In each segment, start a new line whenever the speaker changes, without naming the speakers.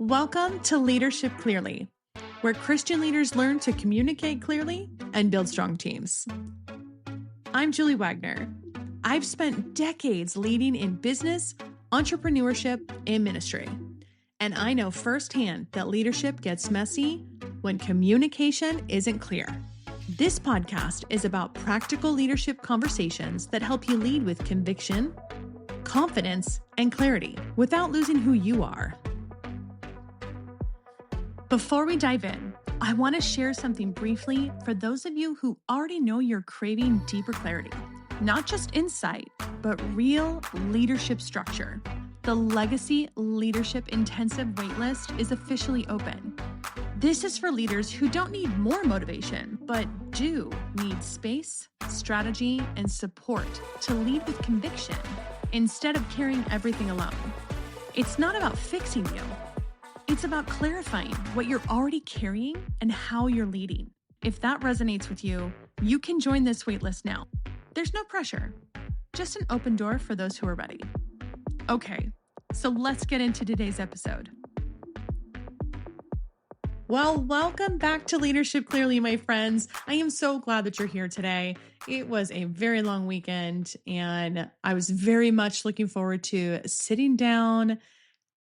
Welcome to Leadership Clearly, where Christian leaders learn to communicate clearly and build strong teams. I'm Julie Wagner. I've spent decades leading in business, entrepreneurship, and ministry. And I know firsthand that leadership gets messy when communication isn't clear. This podcast is about practical leadership conversations that help you lead with conviction, confidence, and clarity without losing who you are. Before we dive in, I want to share something briefly for those of you who already know you're craving deeper clarity. Not just insight, but real leadership structure. The Legacy Leadership Intensive Waitlist is officially open. This is for leaders who don't need more motivation, but do need space, strategy, and support to lead with conviction instead of carrying everything alone. It's not about fixing you. It's about clarifying what you're already carrying and how you're leading. If that resonates with you, you can join this waitlist now. There's no pressure, just an open door for those who are ready. Okay, so let's get into today's episode. Well, welcome back to Leadership Clearly, my friends. I am so glad that you're here today. It was a very long weekend, and I was very much looking forward to sitting down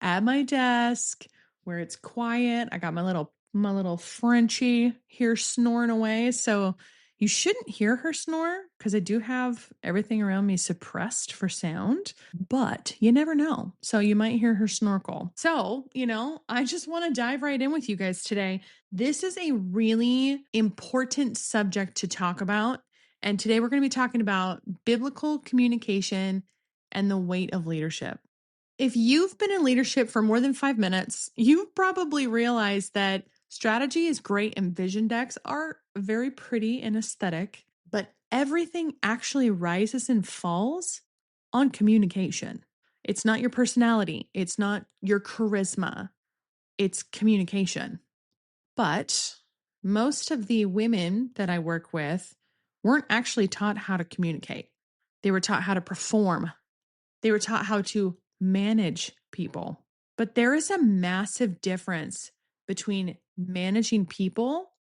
at my desk where it's quiet. I got my little Frenchie here snoring away. So you shouldn't hear her snore because I do have everything around me suppressed for sound, but you never know. So you might hear her snorkel. So, I just want to dive right in with you guys today. This is a really important subject to talk about. And today we're going to be talking about biblical communication and the weight of leadership. If you've been in leadership for more than 5 minutes, you've probably realized that strategy is great and vision decks are very pretty and aesthetic, but everything actually rises and falls on communication. It's not your personality. It's not your charisma. It's communication. But most of the women that I work with weren't actually taught how to communicate. They were taught how to perform. They were taught how to manage people. But there is a massive difference between managing people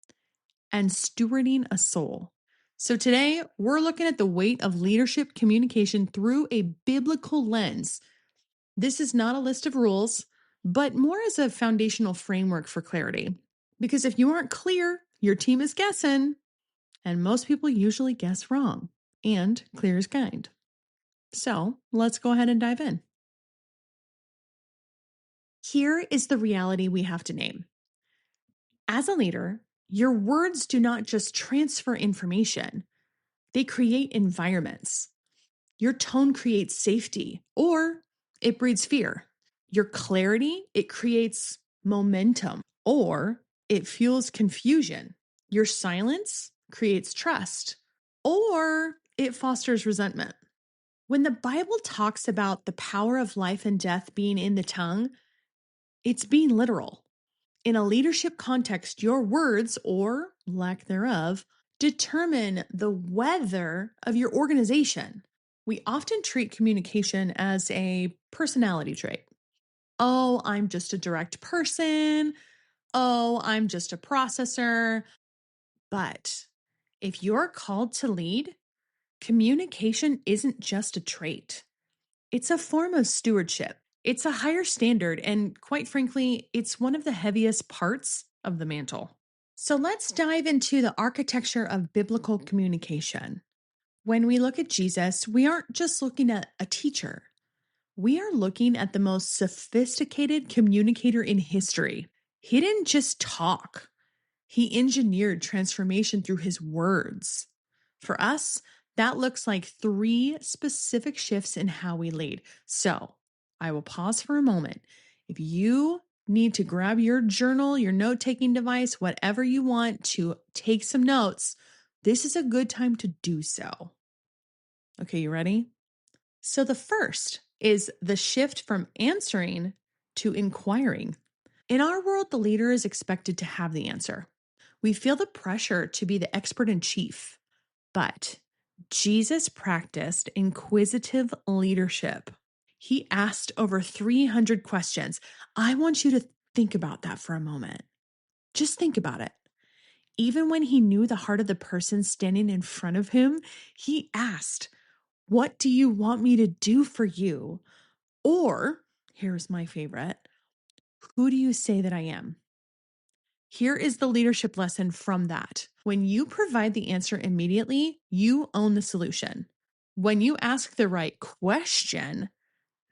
and stewarding a soul. So today we're looking at the weight of leadership communication through a biblical lens. This is not a list of rules, but more as a foundational framework for clarity. Because if you aren't clear, your team is guessing, and most people usually guess wrong, and clear is kind. So let's go ahead and dive in. Here is the reality we have to name. As a leader, your words do not just transfer information, they create environments. Your tone creates safety, or it breeds fear. Your clarity, it creates momentum, or it fuels confusion. Your silence creates trust, or it fosters resentment. When the Bible talks about the power of life and death being in the tongue, it's being literal. In a leadership context, your words, or lack thereof, determine the weather of your organization. We often treat communication as a personality trait. Oh, I'm just a direct person. Oh, I'm just a processor. But if you're called to lead, communication isn't just a trait. It's a form of stewardship. It's a higher standard, and quite frankly, it's one of the heaviest parts of the mantle. So let's dive into the architecture of biblical communication. When we look at Jesus, we aren't just looking at a teacher. We are looking at the most sophisticated communicator in history. He didn't just talk. He engineered transformation through his words. For us, that looks like 3 specific shifts in how we lead. So I will pause for a moment. If you need to grab your journal, your note-taking device, whatever you want to take some notes, this is a good time to do so. Okay, you ready? So the first is the shift from answering to inquiring. In our world, the leader is expected to have the answer. We feel the pressure to be the expert in chief, but Jesus practiced inquisitive leadership. He asked over 300 questions. I want you to Think about that for a moment. Just think about it. Even when he knew the heart of the person standing in front of him, he asked, "What do you want me to do for you?" Or, here's my favorite, "Who do you say that I am?" Here is the leadership lesson from that. When you provide the answer immediately, you own the solution. When you ask the right question,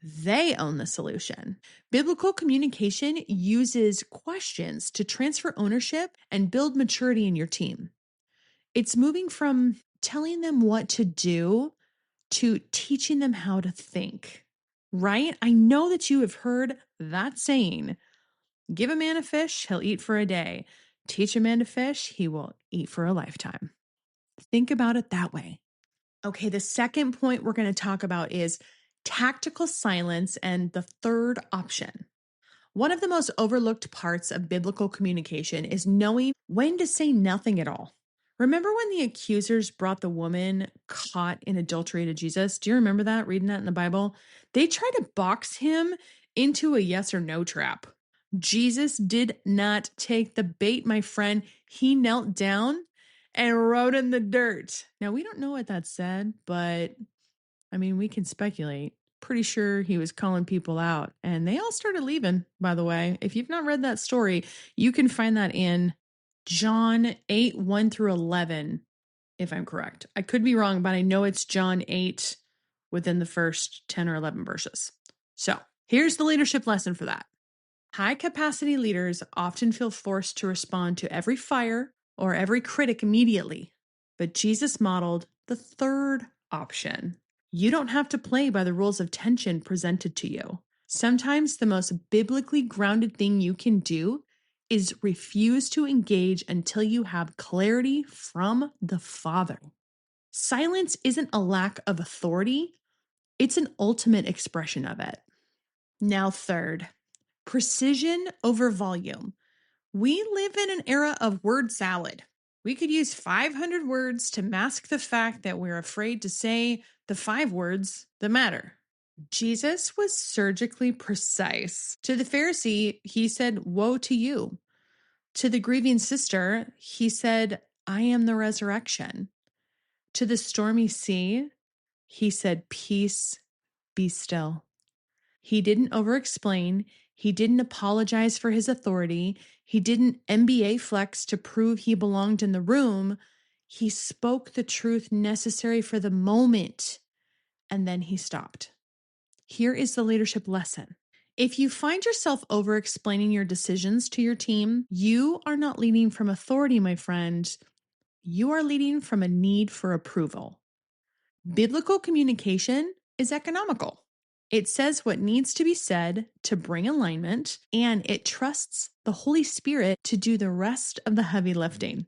they own the solution. Biblical communication uses questions to transfer ownership and build maturity in your team. It's moving from telling them what to do to teaching them how to think, right? I know that you have heard that saying, give a man a fish, he'll eat for a day. Teach a man to fish, he will eat for a lifetime. Think about it that way. Okay, the second point we're going to talk about is tactical silence and the third option. One of the most overlooked parts of biblical communication is knowing when to say nothing at all. Remember when the accusers brought the woman caught in adultery to Jesus? Do you remember that, reading that in the Bible? They tried to box him into a yes or no trap. Jesus did not take the bait, my friend. He knelt down and wrote in the dirt. Now, we don't know what that said, but I mean, we can speculate. Pretty sure he was calling people out, and they all started leaving, by the way. If you've not read that story, you can find that in John 8, 1 through 11, if I'm correct. I could be wrong, but I know it's John 8 within the first 10 or 11 verses. So here's the leadership lesson for that. High capacity leaders often feel forced to respond to every fire or every critic immediately, but Jesus modeled the third option. You don't have to play by the rules of tension presented to you. Sometimes the most biblically grounded thing you can do is refuse to engage until you have clarity from the Father. Silence isn't a lack of authority, it's an ultimate expression of it. Now, third, precision over volume. We live in an era of word salad. We could use 500 words to mask the fact that we're afraid to say the 5 words that matter. Jesus was surgically precise. To the Pharisee, he said, "Woe to you." To the grieving sister, he said, "I am the resurrection." To the stormy sea, he said, "Peace, be still." He didn't over-explain. He didn't apologize for his authority. He didn't MBA flex to prove he belonged in the room. He spoke the truth necessary for the moment, and then he stopped. Here is the leadership lesson. If you find yourself over-explaining your decisions to your team, you are not leading from authority, my friend. You are leading from a need for approval. Biblical communication is economical. It says what needs to be said to bring alignment, and it trusts the Holy Spirit to do the rest of the heavy lifting.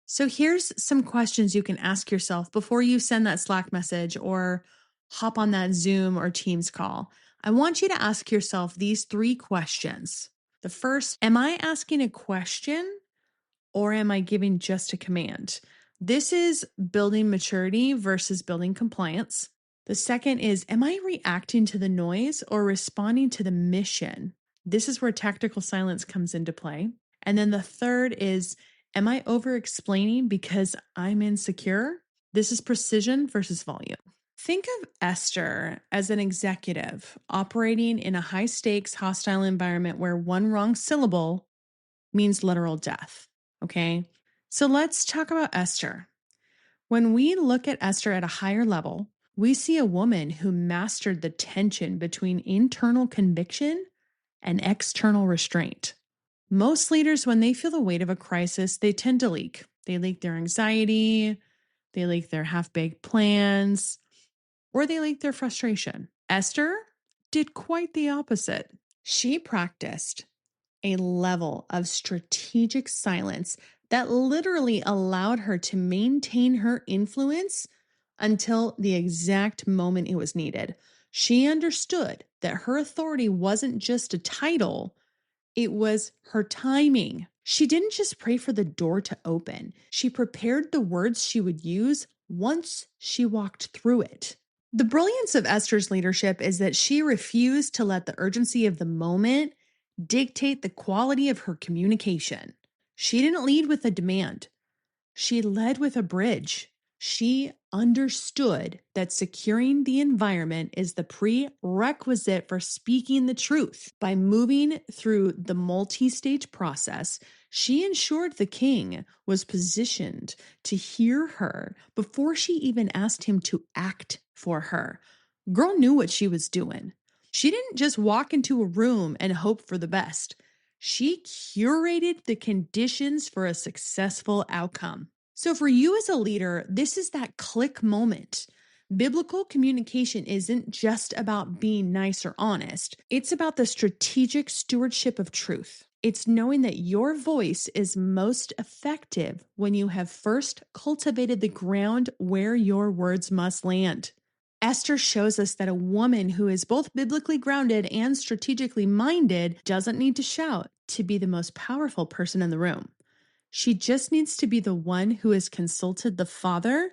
So here's some questions you can ask yourself before you send that Slack message or hop on that Zoom or Teams call. I want you to ask yourself these 3 questions. The first, am I asking a question or am I giving just a command? This is building maturity versus building compliance. The second is, am I reacting to the noise or responding to the mission? This is where tactical silence comes into play. And then the third is, am I over-explaining because I'm insecure? This is precision versus volume. Think of Esther as an executive operating in a high-stakes, hostile environment where one wrong syllable means literal death. Okay? So let's talk about Esther. When we look at Esther at a higher level, we see a woman who mastered the tension between internal conviction and external restraint. Most leaders, when they feel the weight of a crisis, they tend to leak. They leak their anxiety, they leak their half-baked plans, or they leak their frustration. Esther did quite the opposite. She practiced a level of strategic silence that literally allowed her to maintain her influence until the exact moment it was needed. She understood that her authority wasn't just a title, it was her timing. She didn't just pray for the door to open. She prepared the words she would use once she walked through it. The brilliance of Esther's leadership is that she refused to let the urgency of the moment dictate the quality of her communication. She didn't lead with a demand. She led with a bridge. She understood that securing the environment is the prerequisite for speaking the truth. By moving through the multi-stage process, she ensured the king was positioned to hear her before she even asked him to act for her. Girl knew what she was doing. She didn't just walk into a room and hope for the best. She curated the conditions for a successful outcome. So for you as a leader, this is that click moment. Biblical communication isn't just about being nice or honest. It's about the strategic stewardship of truth. It's knowing that your voice is most effective when you have first cultivated the ground where your words must land. Esther shows us that a woman who is both biblically grounded and strategically minded doesn't need to shout to be the most powerful person in the room. She just needs to be the one who has consulted the Father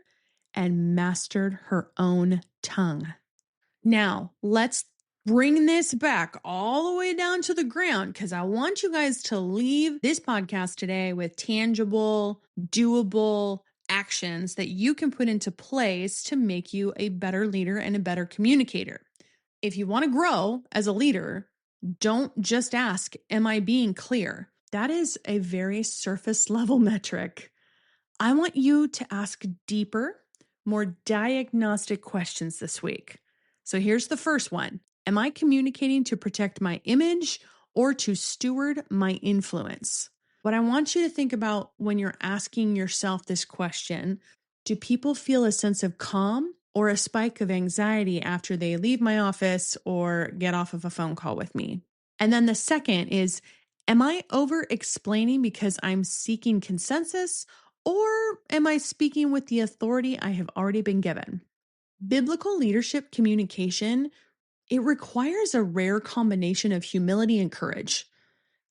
and mastered her own tongue. Now, let's bring this back all the way down to the ground because I want you guys to leave this podcast today with tangible, doable actions that you can put into place to make you a better leader and a better communicator. If you want to grow as a leader, don't just ask, am I being clear? That is a very surface level metric. I want you to ask deeper, more diagnostic questions this week. So here's the first one. Am I communicating to protect my image or to steward my influence? What I want you to think about when you're asking yourself this question, do people feel a sense of calm or a spike of anxiety after they leave my office or get off of a phone call with me? And then the second is, am I over-explaining because I'm seeking consensus, or am I speaking with the authority I have already been given? Biblical leadership communication, it requires a rare combination of humility and courage.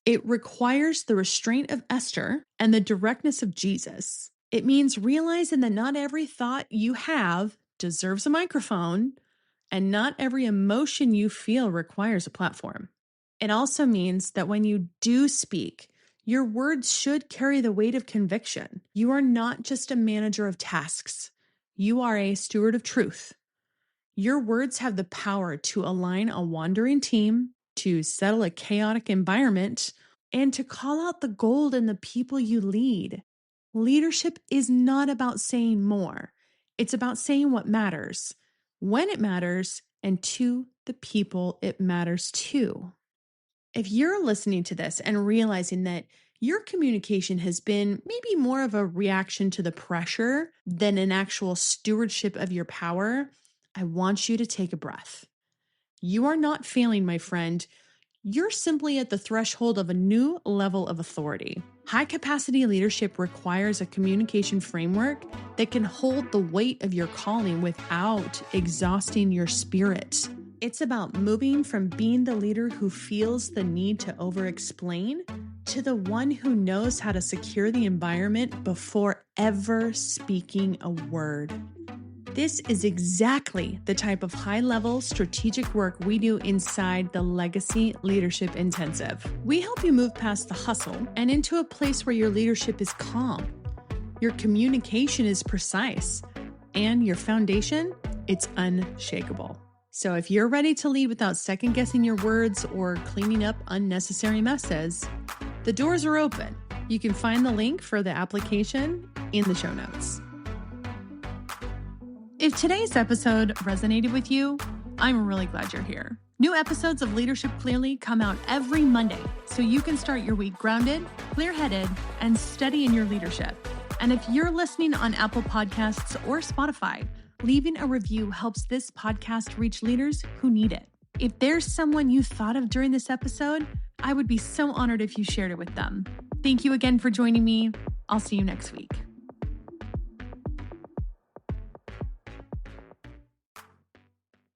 It requires the restraint of Esther and the directness of Jesus. It means realizing that not every thought you have deserves a microphone, and not every emotion you feel requires a platform. It also means that when you do speak, your words should carry the weight of conviction. You are not just a manager of tasks. You are a steward of truth. Your words have the power to align a wandering team, to settle a chaotic environment, and to call out the gold in the people you lead. Leadership is not about saying more. It's about saying what matters, when it matters, and to the people it matters to. If you're listening to this and realizing that your communication has been maybe more of a reaction to the pressure than an actual stewardship of your power, I want you to take a breath. You are not failing, my friend. You're simply at the threshold of a new level of authority. High-capacity leadership requires a communication framework that can hold the weight of your calling without exhausting your spirit. It's about moving from being the leader who feels the need to over-explain to the one who knows how to secure the environment before ever speaking a word. This is exactly the type of high-level strategic work we do inside the Legacy Leadership Intensive. We help you move past the hustle and into a place where your leadership is calm, your communication is precise, and your foundation, it's unshakable. So if you're ready to lead without second-guessing your words or cleaning up unnecessary messes, the doors are open. You can find the link for the application in the show notes. If today's episode resonated with you, I'm really glad you're here. New episodes of Leadership Clearly come out every Monday, so you can start your week grounded, clear-headed, and steady in your leadership. And if you're listening on Apple Podcasts or Spotify, leaving a review helps this podcast reach leaders who need it. If there's someone you thought of during this episode, I would be so honored if you shared it with them. Thank you again for joining me. I'll see you next week.